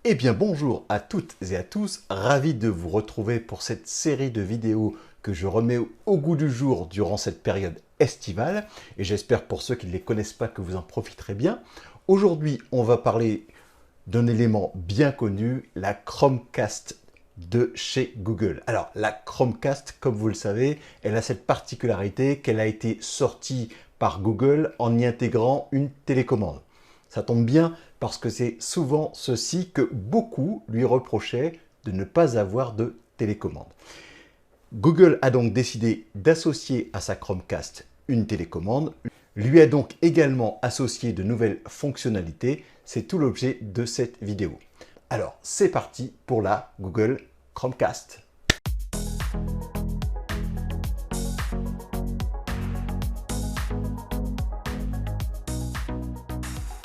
Eh bien bonjour à toutes et à tous, ravi de vous retrouver pour cette série de vidéos que je remets au goût du jour durant cette période estivale et j'espère pour ceux qui ne les connaissent pas que vous en profiterez bien. Aujourd'hui on va parler d'un élément bien connu, la Chromecast de chez Google. Alors la Chromecast, comme vous le savez, elle a cette particularité qu'elle a été sortie par Google en y intégrant une télécommande. Ça tombe bien parce que c'est souvent ceci que beaucoup lui reprochaient de ne pas avoir de télécommande. Google a donc décidé d'associer à sa Chromecast une télécommande, lui a donc également associé de nouvelles fonctionnalités. C'est tout l'objet de cette vidéo. Alors, c'est parti pour la Google Chromecast.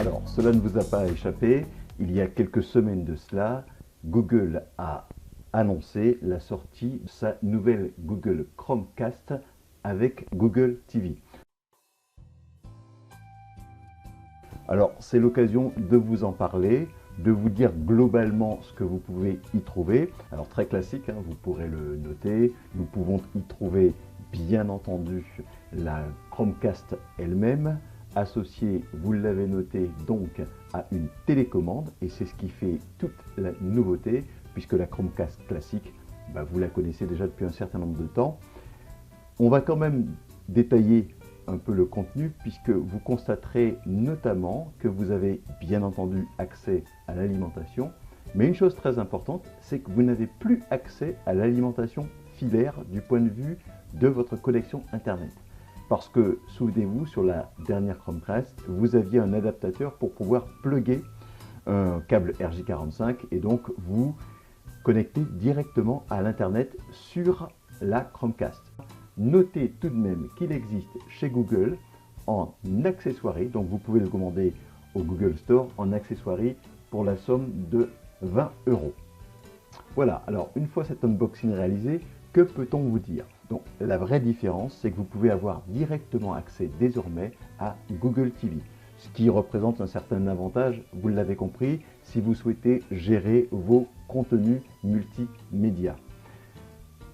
Alors, cela ne vous a pas échappé, il y a quelques semaines de cela, Google a annoncé la sortie de sa nouvelle Google Chromecast avec Google TV. Alors, c'est l'occasion de vous en parler, de vous dire globalement ce que vous pouvez y trouver. Alors, très classique, vous pourrez le noter. Nous pouvons y trouver, bien entendu, la Chromecast elle-même, associée, vous l'avez noté, donc à une télécommande. Et c'est ce qui fait toute la nouveauté, puisque la Chromecast classique, vous la connaissez déjà depuis un certain nombre de temps. On va quand même détailler un peu le contenu puisque vous constaterez notamment que vous avez bien entendu accès à l'alimentation, mais une chose très importante, c'est que vous n'avez plus accès à l'alimentation filaire du point de vue de votre connexion Internet. Parce que, souvenez-vous, sur la dernière Chromecast, vous aviez un adaptateur pour pouvoir plugger un câble RJ45 et donc vous connecter directement à l'Internet sur la Chromecast. Notez tout de même qu'il existe chez Google en accessoirie, donc vous pouvez le commander au Google Store en accessoirie pour la somme de 20 €. Voilà, alors une fois cet unboxing réalisé, que peut-on vous dire? Donc la vraie différence, c'est que vous pouvez avoir directement accès désormais à Google TV, ce qui représente un certain avantage, vous l'avez compris, si vous souhaitez gérer vos contenus multimédia.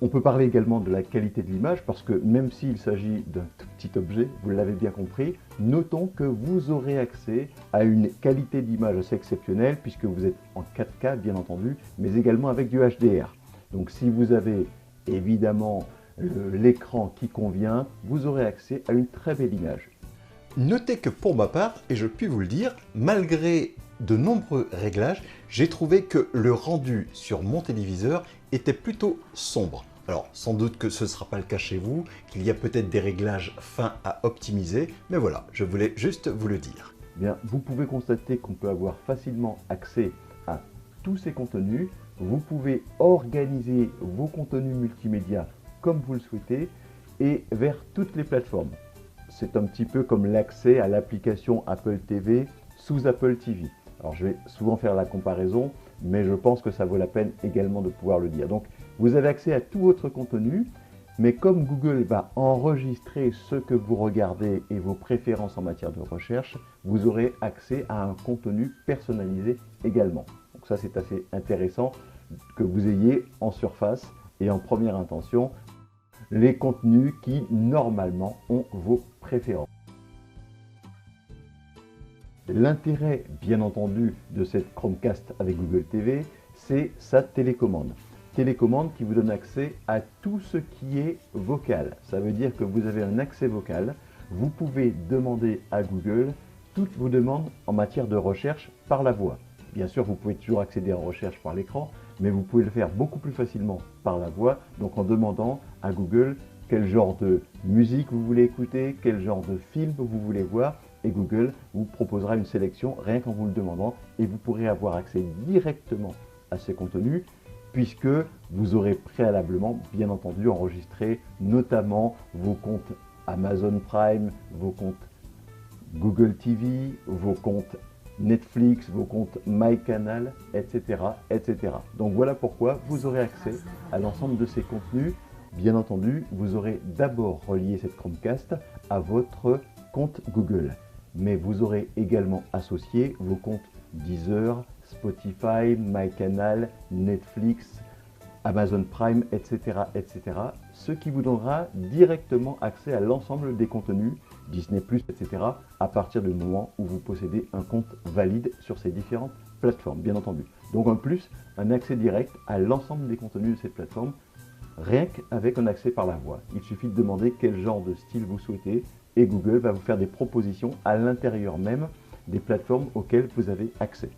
On peut parler également de la qualité de l'image parce que même s'il s'agit d'un tout petit objet, vous l'avez bien compris, notons que vous aurez accès à une qualité d'image assez exceptionnelle puisque vous êtes en 4K bien entendu, mais également avec du HDR. Donc si vous avez évidemment l'écran qui convient, vous aurez accès à une très belle image. Notez que pour ma part, et je puis vous le dire, malgré de nombreux réglages, j'ai trouvé que le rendu sur mon téléviseur était plutôt sombre. Alors, sans doute que ce ne sera pas le cas chez vous, qu'il y a peut-être des réglages fins à optimiser, mais voilà, je voulais juste vous le dire. Bien, vous pouvez constater qu'on peut avoir facilement accès à tous ces contenus. Vous pouvez organiser vos contenus multimédia comme vous le souhaitez et vers toutes les plateformes. C'est un petit peu comme l'accès à l'application Apple TV sous Apple TV. Alors je vais souvent faire la comparaison, mais je pense que ça vaut la peine également de pouvoir le dire. Donc vous avez accès à tout votre contenu, mais comme Google va enregistrer ce que vous regardez et vos préférences en matière de recherche, vous aurez accès à un contenu personnalisé également. Donc ça c'est assez intéressant que vous ayez en surface et en première intention les contenus qui normalement ont vos préférences. L'intérêt, bien entendu, de cette Chromecast avec Google TV, c'est sa télécommande. Télécommande qui vous donne accès à tout ce qui est vocal. Ça veut dire que vous avez un accès vocal. Vous pouvez demander à Google toutes vos demandes en matière de recherche par la voix. Bien sûr, vous pouvez toujours accéder en recherche par l'écran, mais vous pouvez le faire beaucoup plus facilement par la voix, donc en demandant à Google quel genre de musique vous voulez écouter, quel genre de film vous voulez voir, et Google vous proposera une sélection rien qu'en vous le demandant, et vous pourrez avoir accès directement à ces contenus, puisque vous aurez préalablement, bien entendu, enregistré notamment vos comptes Amazon Prime, vos comptes Google TV, vos comptes Netflix, vos comptes MyCanal, etc., etc. Donc voilà pourquoi vous aurez accès à l'ensemble de ces contenus. Bien entendu, vous aurez d'abord relié cette Chromecast à votre compte Google, mais vous aurez également associé vos comptes Deezer, Spotify, MyCanal, Netflix, Amazon Prime, etc., etc. Ce qui vous donnera directement accès à l'ensemble des contenus, Disney+, etc., à partir du moment où vous possédez un compte valide sur ces différentes plateformes, bien entendu. Donc en plus, un accès direct à l'ensemble des contenus de cette plateforme, rien qu'avec un accès par la voix. Il suffit de demander quel genre de style vous souhaitez et Google va vous faire des propositions à l'intérieur même des plateformes auxquelles vous avez accès.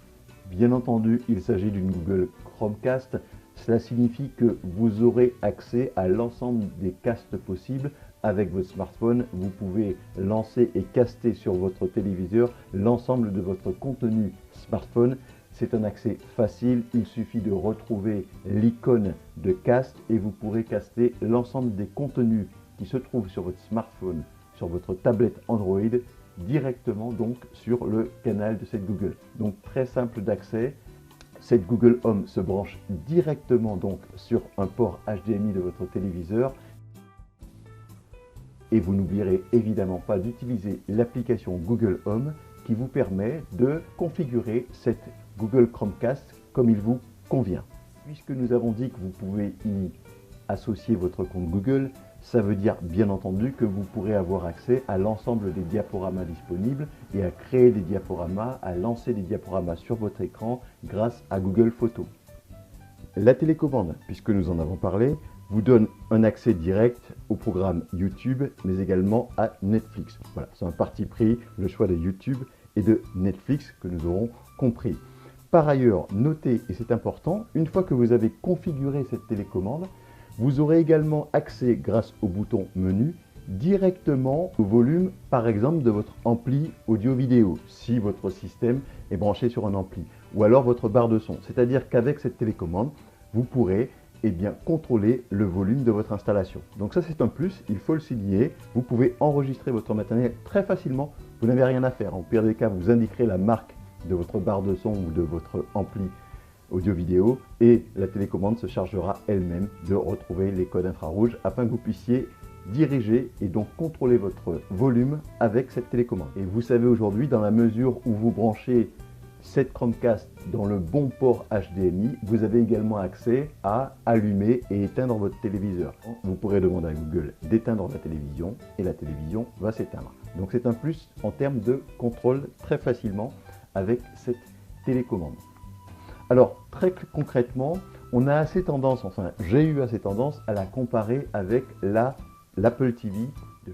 Bien entendu, il s'agit d'une Google Chromecast. Cela signifie que vous aurez accès à l'ensemble des casts possibles avec votre smartphone. Vous pouvez lancer et caster sur votre téléviseur l'ensemble de votre contenu smartphone. C'est un accès facile, il suffit de retrouver l'icône de cast et vous pourrez caster l'ensemble des contenus qui se trouvent sur votre smartphone, sur votre tablette Android, directement donc sur le canal de cette Google. Donc très simple d'accès. Cette Google Home se branche directement donc sur un port HDMI de votre téléviseur. Et vous n'oublierez évidemment pas d'utiliser l'application Google Home qui vous permet de configurer cette Google Chromecast comme il vous convient. Puisque nous avons dit que vous pouvez y associer votre compte Google, ça veut dire bien entendu que vous pourrez avoir accès à l'ensemble des diaporamas disponibles et à créer des diaporamas, à lancer des diaporamas sur votre écran grâce à Google Photos. La télécommande, puisque nous en avons parlé, vous donne un accès direct au programme YouTube, mais également à Netflix. Voilà, c'est un parti pris, le choix de YouTube et de Netflix que nous aurons compris. Par ailleurs, notez, et c'est important, une fois que vous avez configuré cette télécommande, vous aurez également accès, grâce au bouton menu, directement au volume, par exemple, de votre ampli audio-vidéo, si votre système est branché sur un ampli, ou alors votre barre de son. C'est-à-dire qu'avec cette télécommande, vous pourrez contrôler le volume de votre installation. Donc ça, c'est un plus, il faut le signer. Vous pouvez enregistrer votre matériel très facilement. Vous n'avez rien à faire. En pire des cas, vous indiquerez la marque de votre barre de son ou de votre ampli audio-vidéo et la télécommande se chargera elle-même de retrouver les codes infrarouges afin que vous puissiez diriger et donc contrôler votre volume avec cette télécommande. Et vous savez aujourd'hui, dans la mesure où vous branchez cette Chromecast dans le bon port HDMI, vous avez également accès à allumer et éteindre votre téléviseur. Vous pourrez demander à Google d'éteindre la télévision et la télévision va s'éteindre. Donc c'est un plus en termes de contrôle très facilement avec cette télécommande. Alors très concrètement, on a assez tendance, enfin j'ai eu assez tendance à la comparer avec l'Apple TV.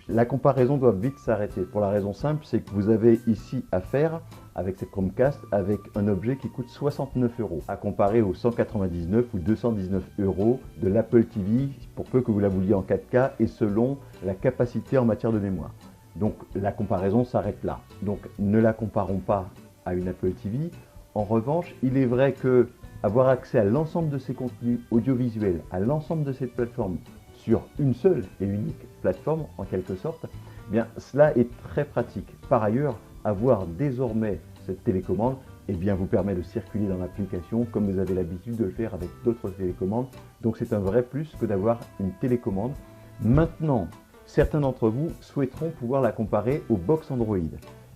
La comparaison doit vite s'arrêter pour la raison simple, c'est que vous avez ici affaire avec cette Chromecast avec un objet qui coûte 69 € à comparer aux 199 ou 219 € de l'Apple TV pour peu que vous la vouliez en 4K et selon la capacité en matière de mémoire. Donc la comparaison s'arrête là. Donc ne la comparons pas à une Apple TV. En revanche, il est vrai que avoir accès à l'ensemble de ces contenus audiovisuels, à l'ensemble de cette plateforme sur une seule et unique plateforme en quelque sorte, eh bien cela est très pratique. Par ailleurs, avoir désormais cette télécommande vous permet de circuler dans l'application comme vous avez l'habitude de le faire avec d'autres télécommandes. Donc c'est un vrai plus que d'avoir une télécommande. Maintenant, certains d'entre vous souhaiteront pouvoir la comparer aux box Android.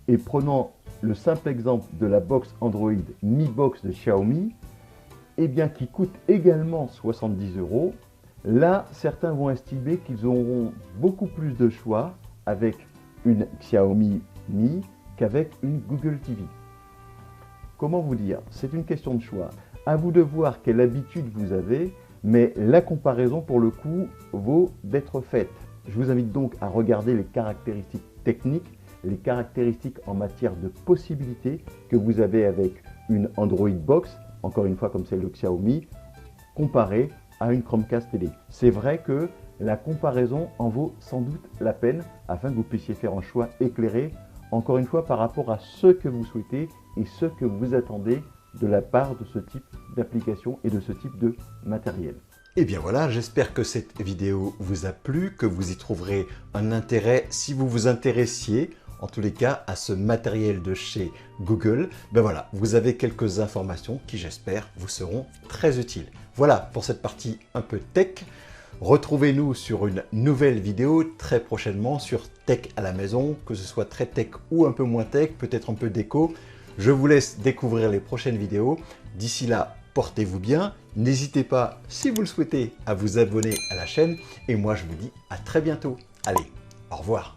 Et prenant le simple exemple de la box Android Mi Box de Xiaomi, qui coûte également 70 €. Là, certains vont estimer qu'ils auront beaucoup plus de choix avec une Xiaomi Mi qu'avec une Google TV. Comment vous dire? C'est une question de choix. À vous de voir quelle habitude vous avez, mais la comparaison pour le coup vaut d'être faite. Je vous invite donc à regarder les caractéristiques techniques, les caractéristiques en matière de possibilités que vous avez avec une Android Box, encore une fois comme celle de Xiaomi, comparée à une Chromecast télé. C'est vrai que la comparaison en vaut sans doute la peine afin que vous puissiez faire un choix éclairé, encore une fois par rapport à ce que vous souhaitez et ce que vous attendez de la part de ce type d'application et de ce type de matériel. Et bien voilà, j'espère que cette vidéo vous a plu, que vous y trouverez un intérêt si vous vous intéressiez en tous les cas à ce matériel de chez Google. Ben voilà, vous avez quelques informations qui j'espère vous seront très utiles. Voilà pour cette partie un peu tech. Retrouvez-nous sur une nouvelle vidéo très prochainement sur Tech à la maison, que ce soit très tech ou un peu moins tech, peut-être un peu déco. Je vous laisse découvrir les prochaines vidéos. D'ici là, portez-vous bien. N'hésitez pas, si vous le souhaitez, à vous abonner à la chaîne. Et moi, je vous dis à très bientôt. Allez, au revoir.